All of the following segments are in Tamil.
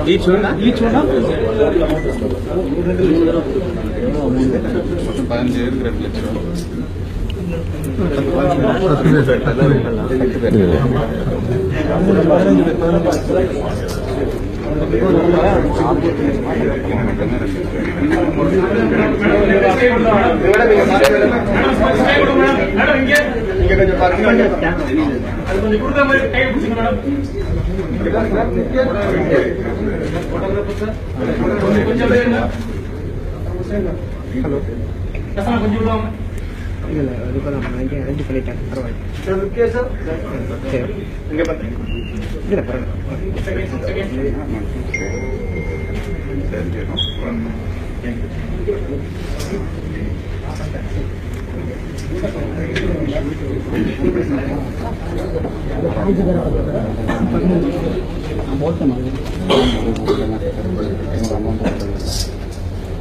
Each one? Each one? Hello. இல்ல அதுக்கு நான் ரெடி பண்ணிட்டேன் பரவாயில்லை சார் ஓகே சார் சரி இங்க பாருங்க இல்ல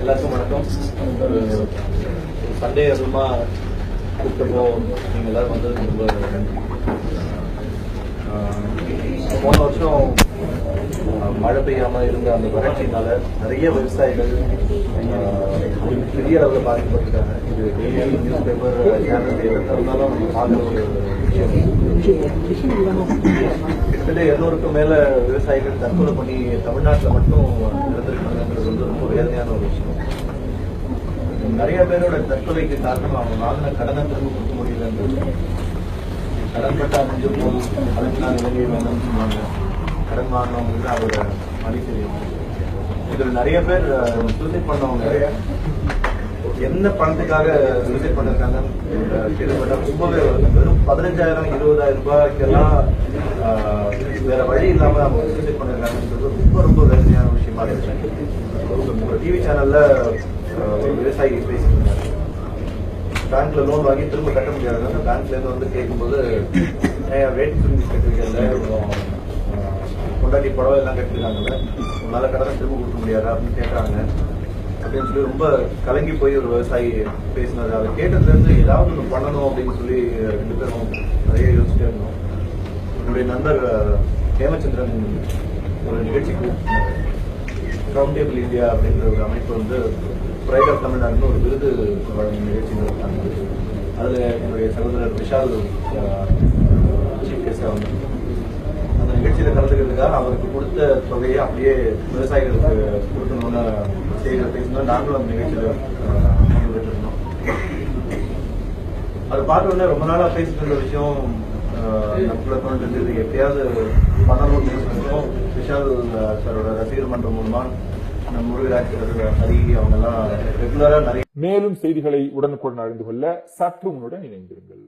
எல்லாருக்கும் வணக்கம். சண்டே அதுமா கூப்பிட்டப்போ நீங்கள் எல்லாரும் வந்தது ரொம்ப போன வருஷம் மழை பெய்யாமல் இருந்த அந்த வறட்சியினால நிறைய விவசாயிகள் பெரிய அளவில் பாதிக்கப்பட்டிருக்காங்க. இது டெய்லி நியூஸ் பேப்பர் சேனல் இருந்தாலும் நம்ம பார்க்குற ஒரு விஷயம். கிட்டத்தட்ட 200க்கும் மேலே விவசாயிகள் தற்கொலை பண்ணி தமிழ்நாட்டில் மட்டும் இறந்திருக்காங்கிறது வந்து ரொம்ப வேதனையான ஒரு விஷயம். நிறைய பேரோட தற்கொலைக்கு காரணம் அவங்க வாங்கின கடனை திரும்ப கொடுக்க முடியலன்றது. கடன் பட்டா முடிஞ்சு போதும், அதுக்கு நான் இலங்கை வேணும்னு சொன்னாங்க. கடன் வாங்கினவங்களுக்கு அவரோட மதி தெரியும். இதில் நிறைய பேர் சூசைட் பண்ணவங்க என்ன பணத்துக்காக சூசைட் பண்ணிருக்காங்கன்னு கேள்விப்பட்டா ரொம்பவே வெறும் 15,000 20,000 ரூபாய்க்கெல்லாம் வேற வழி இல்லாம அவங்க சூசைட் பண்ணிருக்காங்கன்றது ரொம்ப ரொம்ப வேதனையான விஷயமா இருக்கு. ஒரு டிவி சேனல்ல ஒரு விவசாயி பேசியிருந்தாங்க. பேங்க்ல லோன் வாங்கி திரும்ப கட்ட முடியாதுன்னு பேங்க்ல இருந்து வந்து கேட்கும்போது ரேட் திரும்பி கட்டிருக்கல, கொண்டாடி புடவை எல்லாம் கட்டிருக்காங்கல்ல, உன்னால கடனை திரும்ப கொடுக்க முடியாதா அப்படின்னு கேட்கறாங்க அப்படின்னு சொல்லி ரொம்ப கலங்கி போய் ஒரு விவசாயி பேசினாரு. அதை கேட்டதுல இருந்து ஏதாவது ஒன்று பண்ணணும் அப்படின்னு சொல்லி 2 பேரும் நிறைய யோசிச்சுட்டே இருந்தோம். என்னுடைய நண்பர் ஹேமச்சந்திரன் ஒரு நிகழ்ச்சிக்கு ரவுண்ட் டேபிள் இந்தியா அப்படின்ற ஒரு அமைப்பு வந்து பிரைட் ஆஃப் தமிழ்நாடுன்னு ஒரு விருது வழங்கும் நிகழ்ச்சி நடத்தாங்க. அதில் என்னுடைய சகோதரர் விஷால் சீஃப் கெஸ்டாக வந்து அந்த நிகழ்ச்சியில் கலந்துக்கிறதுக்காக அவருக்கு கொடுத்த தொகையை அப்படியே விவசாயிகளுக்கு கொடுக்கணும்னு செய்தியில் பேசினோம். நாங்களும் அந்த நிகழ்ச்சியில் பங்கு இருந்தோம். அதை பார்த்த உடனே ரொம்ப நாளாக பேசிட்டு இருந்த விஷயம் நமக்குள்ள தோன்றது எப்படியாவது பண்ணணும்னு நினைச்சோம். விஷால் சாரோட ரசிகர் மன்றம் மூலமா மேலும் செய்திகளை உடனுக்குடன் அறிந்து கொள்ள சற்று முன்னுடன் இணைந்திருங்கள்.